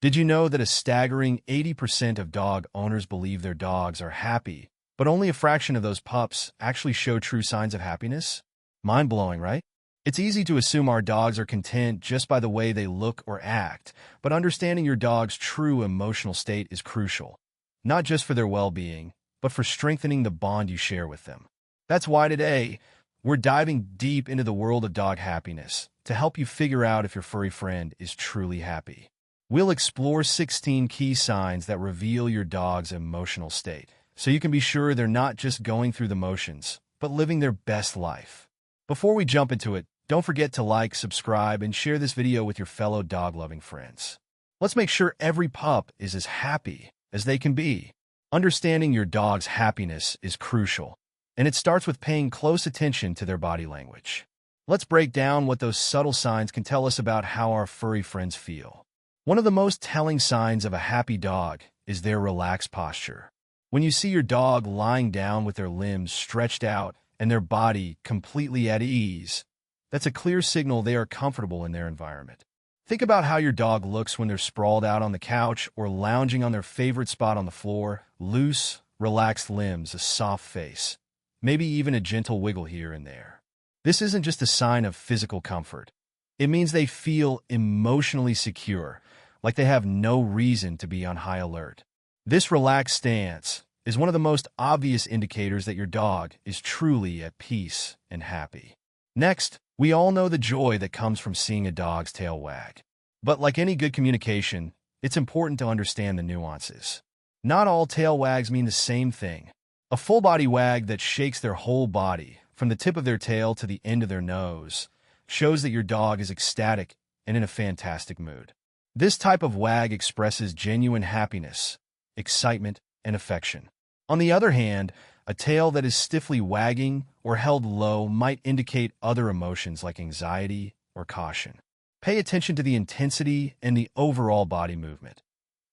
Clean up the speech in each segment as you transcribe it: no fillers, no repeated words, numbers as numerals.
Did you know that a staggering 80% of dog owners believe their dogs are happy, but only a fraction of those pups actually show true signs of happiness? Mind-blowing, right? It's easy to assume our dogs are content just by the way they look or act, but understanding your dog's true emotional state is crucial, not just for their well-being, but for strengthening the bond you share with them. That's why today, we're diving deep into the world of dog happiness to help you figure out if your furry friend is truly happy. We'll explore 16 key signs that reveal your dog's emotional state, so you can be sure they're not just going through the motions, but living their best life. Before we jump into it, don't forget to like, subscribe, and share this video with your fellow dog-loving friends. Let's make sure every pup is as happy as they can be. Understanding your dog's happiness is crucial, and it starts with paying close attention to their body language. Let's break down what those subtle signs can tell us about how our furry friends feel. One of the most telling signs of a happy dog is their relaxed posture. When you see your dog lying down with their limbs stretched out and their body completely at ease, that's a clear signal they are comfortable in their environment. Think about how your dog looks when they're sprawled out on the couch or lounging on their favorite spot on the floor. Loose, relaxed limbs, a soft face, maybe even a gentle wiggle here and there. This isn't just a sign of physical comfort. It means they feel emotionally secure, like they have no reason to be on high alert. This relaxed stance is one of the most obvious indicators that your dog is truly at peace and happy. Next, we all know the joy that comes from seeing a dog's tail wag. But like any good communication, it's important to understand the nuances. Not all tail wags mean the same thing. A full-body wag that shakes their whole body, from the tip of their tail to the end of their nose, shows that your dog is ecstatic and in a fantastic mood. This type of wag expresses genuine happiness, excitement, and affection. On the other hand, a tail that is stiffly wagging or held low might indicate other emotions like anxiety or caution. Pay attention to the intensity and the overall body movement.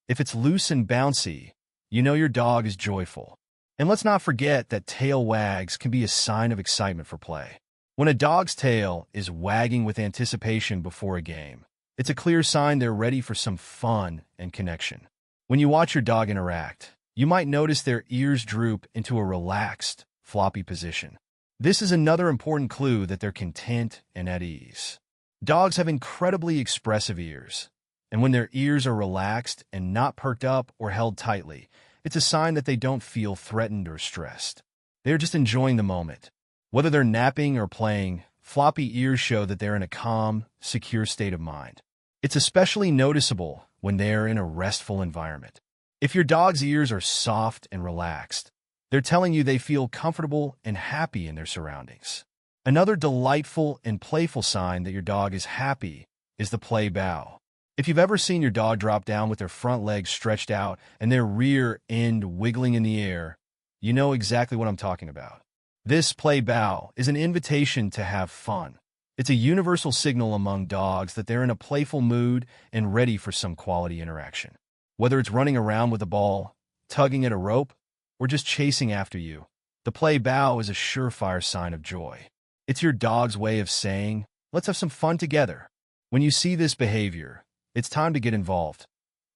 If it's loose and bouncy, you know your dog is joyful. And let's not forget that tail wags can be a sign of excitement for play. When a dog's tail is wagging with anticipation before a game, it's a clear sign they're ready for some fun and connection. When you watch your dog interact, you might notice their ears droop into a relaxed, floppy position. This is another important clue that they're content and at ease. Dogs have incredibly expressive ears, and when their ears are relaxed and not perked up or held tightly, it's a sign that they don't feel threatened or stressed. They're just enjoying the moment. Whether they're napping or playing, floppy ears show that they're in a calm, secure state of mind. It's especially noticeable when they're in a restful environment. If your dog's ears are soft and relaxed, they're telling you they feel comfortable and happy in their surroundings. Another delightful and playful sign that your dog is happy is the play bow. If you've ever seen your dog drop down with their front legs stretched out and their rear end wiggling in the air, you know exactly what I'm talking about. This play bow is an invitation to have fun. It's a universal signal among dogs that they're in a playful mood and ready for some quality interaction. Whether it's running around with a ball, tugging at a rope, or just chasing after you, the play bow is a surefire sign of joy. It's your dog's way of saying, "Let's have some fun together." When you see this behavior, it's time to get involved.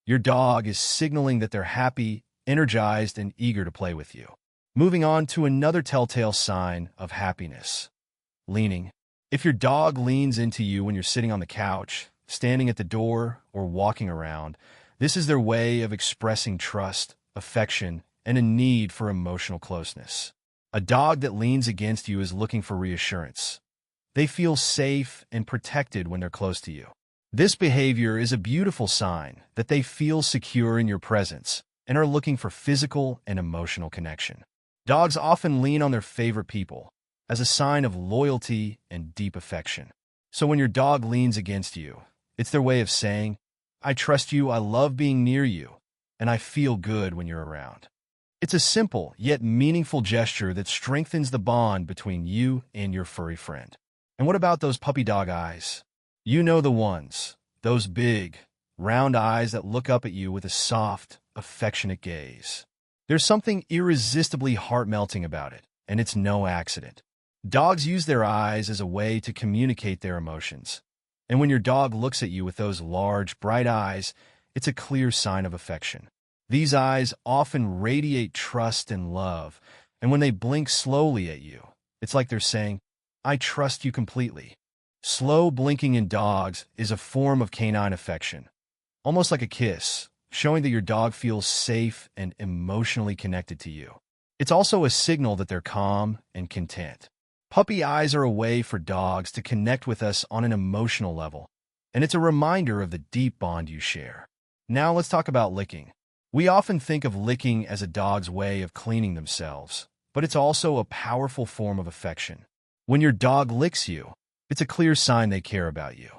Your dog is signaling that they're happy, energized, and eager to play with you. Moving on to another telltale sign of happiness: leaning. If your dog leans into you when you're sitting on the couch, standing at the door, or walking around, this is their way of expressing trust, affection, and a need for emotional closeness. A dog that leans against you is looking for reassurance. They feel safe and protected when they're close to you. This behavior is a beautiful sign that they feel secure in your presence and are looking for physical and emotional connection. Dogs often lean on their favorite people as a sign of loyalty and deep affection. So when your dog leans against you, it's their way of saying, "I trust you, I love being near you, and I feel good when you're around." It's a simple yet meaningful gesture that strengthens the bond between you and your furry friend. And what about those puppy dog eyes? You know the ones, those big, round eyes that look up at you with a soft, affectionate gaze. There's something irresistibly heart-melting about it, and it's no accident. Dogs use their eyes as a way to communicate their emotions. And when your dog looks at you with those large, bright eyes, it's a clear sign of affection. These eyes often radiate trust and love, and when they blink slowly at you, it's like they're saying, "I trust you completely." Slow blinking in dogs is a form of canine affection, almost like a kiss, showing that your dog feels safe and emotionally connected to you. It's also a signal that they're calm and content. Puppy eyes are a way for dogs to connect with us on an emotional level, and it's a reminder of the deep bond you share. Now let's talk about licking. We often think of licking as a dog's way of cleaning themselves, but it's also a powerful form of affection. When your dog licks you, it's a clear sign they care about you.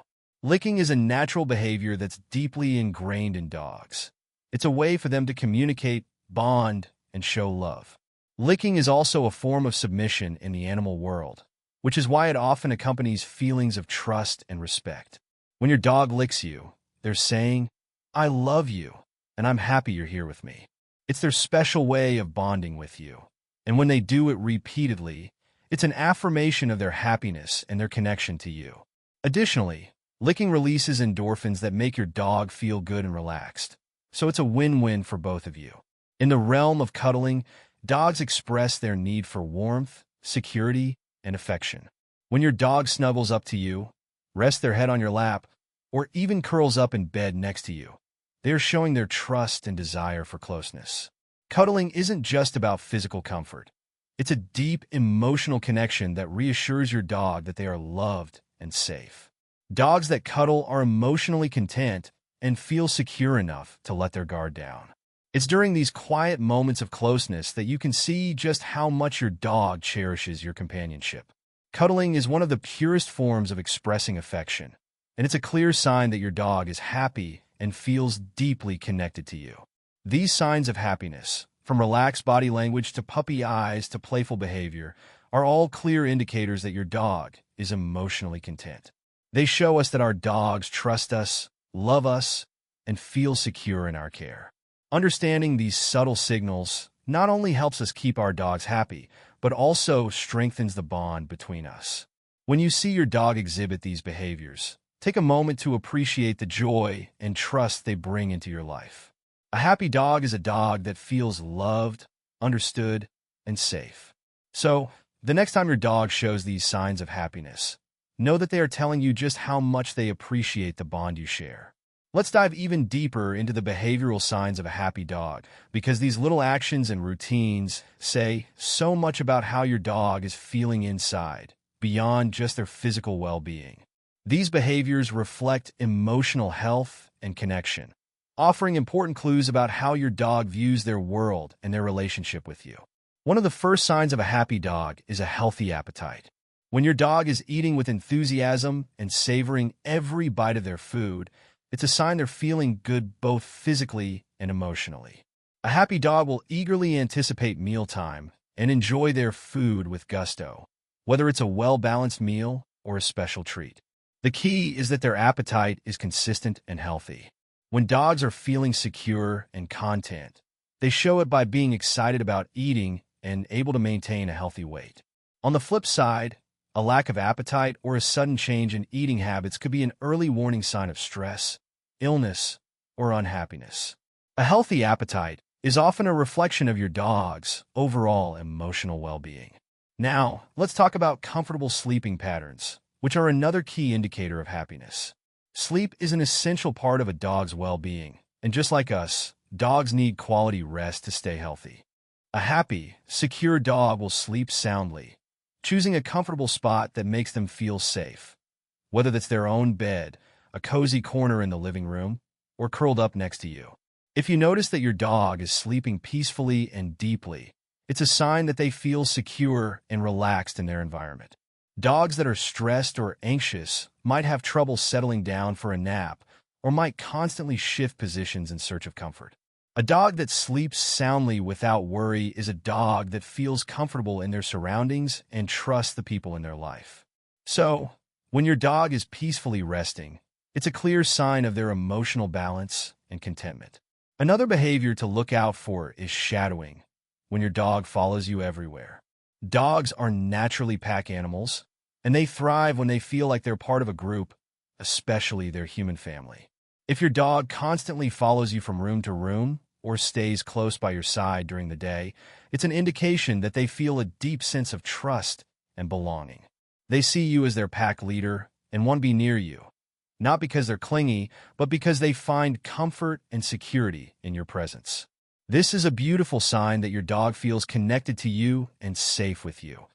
Licking is a natural behavior that's deeply ingrained in dogs. It's a way for them to communicate, bond, and show love. Licking is also a form of submission in the animal world, which is why it often accompanies feelings of trust and respect. When your dog licks you, they're saying, "I love you, and I'm happy you're here with me." It's their special way of bonding with you. And when they do it repeatedly, it's an affirmation of their happiness and their connection to you. Additionally, licking releases endorphins that make your dog feel good and relaxed. So it's a win-win for both of you. In the realm of cuddling, dogs express their need for warmth, security, and affection. When your dog snuggles up to you, rests their head on your lap, or even curls up in bed next to you, they are showing their trust and desire for closeness. Cuddling isn't just about physical comfort. It's a deep emotional connection that reassures your dog that they are loved and safe. Dogs that cuddle are emotionally content and feel secure enough to let their guard down. It's during these quiet moments of closeness that you can see just how much your dog cherishes your companionship. Cuddling is one of the purest forms of expressing affection, and it's a clear sign that your dog is happy and feels deeply connected to you. These signs of happiness, from relaxed body language to puppy eyes to playful behavior, are all clear indicators that your dog is emotionally content. They show us that our dogs trust us, love us, and feel secure in our care. Understanding these subtle signals not only helps us keep our dogs happy, but also strengthens the bond between us. When you see your dog exhibit these behaviors, take a moment to appreciate the joy and trust they bring into your life. A happy dog is a dog that feels loved, understood, and safe. So, the next time your dog shows these signs of happiness, know that they are telling you just how much they appreciate the bond you share. Let's dive even deeper into the behavioral signs of a happy dog, because these little actions and routines say so much about how your dog is feeling inside, beyond just their physical well-being. These behaviors reflect emotional health and connection, offering important clues about how your dog views their world and their relationship with you. One of the first signs of a happy dog is a healthy appetite. When your dog is eating with enthusiasm and savoring every bite of their food, it's a sign they're feeling good both physically and emotionally. A happy dog will eagerly anticipate mealtime and enjoy their food with gusto, whether it's a well-balanced meal or a special treat. The key is that their appetite is consistent and healthy. When dogs are feeling secure and content, they show it by being excited about eating and able to maintain a healthy weight. On the flip side, a lack of appetite or a sudden change in eating habits could be an early warning sign of stress, illness, or unhappiness. A healthy appetite is often a reflection of your dog's overall emotional well-being. Now, let's talk about comfortable sleeping patterns, which are another key indicator of happiness. Sleep is an essential part of a dog's well-being, and just like us, dogs need quality rest to stay healthy. A happy, secure dog will sleep soundly, choosing a comfortable spot that makes them feel safe, whether that's their own bed, a cozy corner in the living room, or curled up next to you. If you notice that your dog is sleeping peacefully and deeply, it's a sign that they feel secure and relaxed in their environment. Dogs that are stressed or anxious might have trouble settling down for a nap or might constantly shift positions in search of comfort. A dog that sleeps soundly without worry is a dog that feels comfortable in their surroundings and trusts the people in their life. So, when your dog is peacefully resting, it's a clear sign of their emotional balance and contentment. Another behavior to look out for is shadowing, when your dog follows you everywhere. Dogs are naturally pack animals, and they thrive when they feel like they're part of a group, especially their human family. If your dog constantly follows you from room to room or stays close by your side during the day, it's an indication that they feel a deep sense of trust and belonging. They see you as their pack leader and want to be near you, not because they're clingy, but because they find comfort and security in your presence. This is a beautiful sign that your dog feels connected to you and safe with you.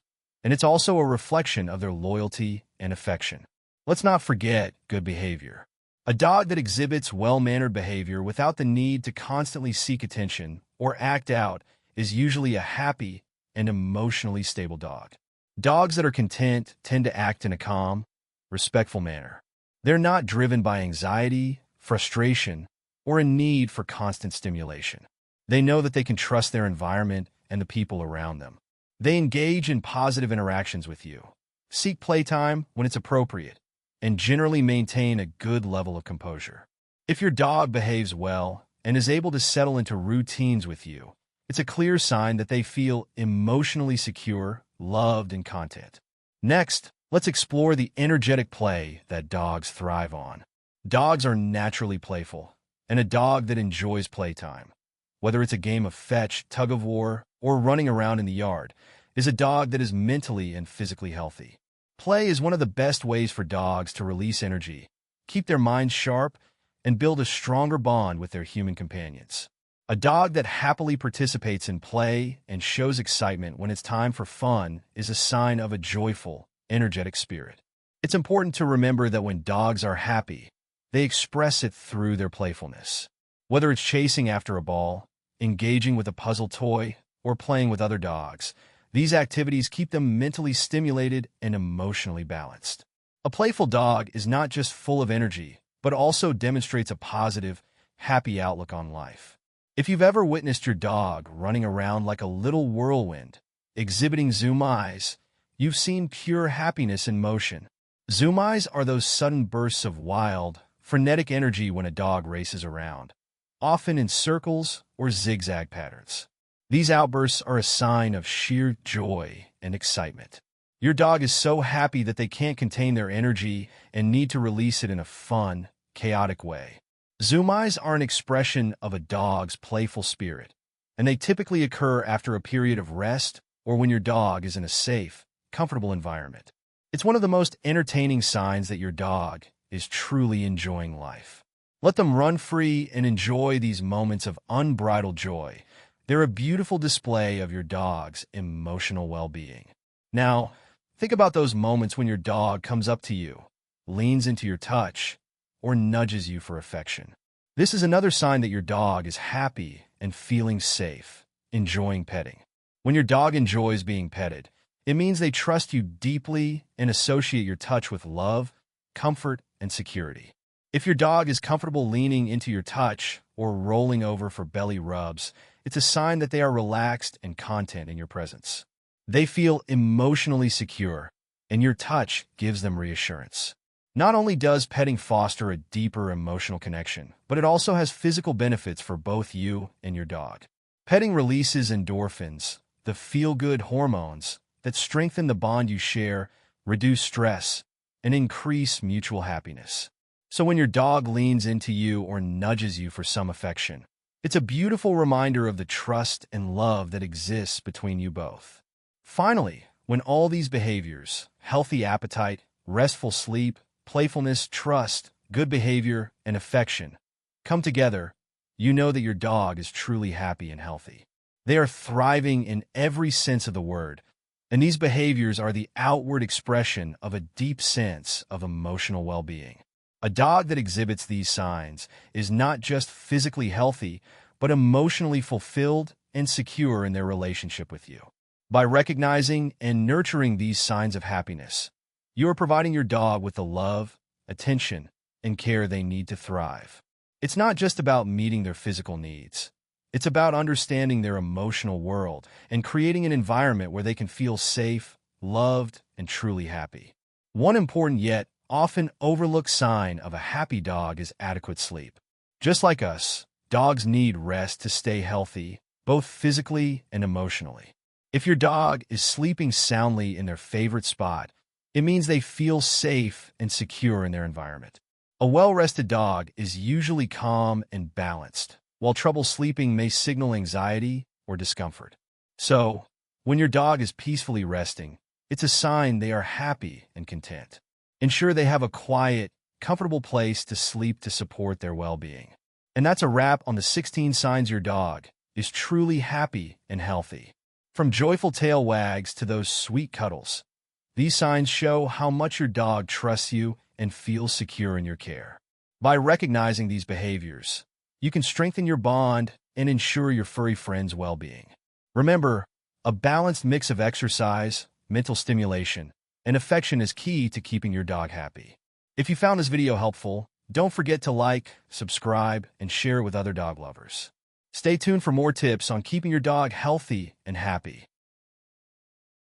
And it's also a reflection of their loyalty and affection. Let's not forget good behavior. A dog that exhibits well-mannered behavior without the need to constantly seek attention or act out is usually a happy and emotionally stable dog. Dogs that are content tend to act in a calm, respectful manner. They're not driven by anxiety, frustration, or a need for constant stimulation. They know that they can trust their environment and the people around them. They engage in positive interactions with you, seek playtime when it's appropriate, and generally maintain a good level of composure. If your dog behaves well and is able to settle into routines with you, it's a clear sign that they feel emotionally secure, loved, and content. Next, let's explore the energetic play that dogs thrive on. Dogs are naturally playful, and a dog that enjoys playtime, whether it's a game of fetch, tug-of-war, or running around in the yard, is a dog that is mentally and physically healthy. Play is one of the best ways for dogs to release energy, keep their minds sharp, and build a stronger bond with their human companions. A dog that happily participates in play and shows excitement when it's time for fun is a sign of a joyful, energetic spirit. It's important to remember that when dogs are happy, they express it through their playfulness. Whether it's chasing after a ball, engaging with a puzzle toy, or playing with other dogs, these activities keep them mentally stimulated and emotionally balanced. A playful dog is not just full of energy, but also demonstrates a positive, happy outlook on life. If you've ever witnessed your dog running around like a little whirlwind, exhibiting zoomies, you've seen pure happiness in motion. Zoomies are those sudden bursts of wild, frenetic energy when a dog races around, often in circles or zigzag patterns. These outbursts are a sign of sheer joy and excitement. Your dog is so happy that they can't contain their energy and need to release it in a fun, chaotic way. Zoomies are an expression of a dog's playful spirit, and they typically occur after a period of rest or when your dog is in a safe, comfortable environment. It's one of the most entertaining signs that your dog is truly enjoying life. Let them run free and enjoy these moments of unbridled joy. They're a beautiful display of your dog's emotional well-being. Now, think about those moments when your dog comes up to you, leans into your touch, or nudges you for affection. This is another sign that your dog is happy and feeling safe, enjoying petting. When your dog enjoys being petted, it means they trust you deeply and associate your touch with love, comfort, and security. If your dog is comfortable leaning into your touch or rolling over for belly rubs, it's a sign that they are relaxed and content in your presence. They feel emotionally secure, and your touch gives them reassurance. Not only does petting foster a deeper emotional connection, but it also has physical benefits for both you and your dog. Petting releases endorphins, the feel-good hormones that strengthen the bond you share, reduce stress, and increase mutual happiness. So when your dog leans into you or nudges you for some affection, it's a beautiful reminder of the trust and love that exists between you both. Finally, when all these behaviors, healthy appetite, restful sleep, playfulness, trust, good behavior, and affection, come together, you know that your dog is truly happy and healthy. They are thriving in every sense of the word, and these behaviors are the outward expression of a deep sense of emotional well-being. A dog that exhibits these signs is not just physically healthy, but emotionally fulfilled and secure in their relationship with you. By recognizing and nurturing these signs of happiness, you are providing your dog with the love, attention, and care they need to thrive. It's not just about meeting their physical needs. It's about understanding their emotional world and creating an environment where they can feel safe, loved, and truly happy. One important yet often overlooked sign of a happy dog is adequate sleep. Just like us, dogs need rest to stay healthy, both physically and emotionally. If your dog is sleeping soundly in their favorite spot, it means they feel safe and secure in their environment. A well-rested dog is usually calm and balanced, while trouble sleeping may signal anxiety or discomfort. So, when your dog is peacefully resting, it's a sign they are happy and content. Ensure they have a quiet, comfortable place to sleep to support their well-being. And that's a wrap on the 16 signs your dog is truly happy and healthy. From joyful tail wags to those sweet cuddles, these signs show how much your dog trusts you and feels secure in your care. By recognizing these behaviors, you can strengthen your bond and ensure your furry friend's well-being. Remember, a balanced mix of exercise, mental stimulation, and affection is key to keeping your dog happy. If you found this video helpful, don't forget to like, subscribe, and share it with other dog lovers. Stay tuned for more tips on keeping your dog healthy and happy.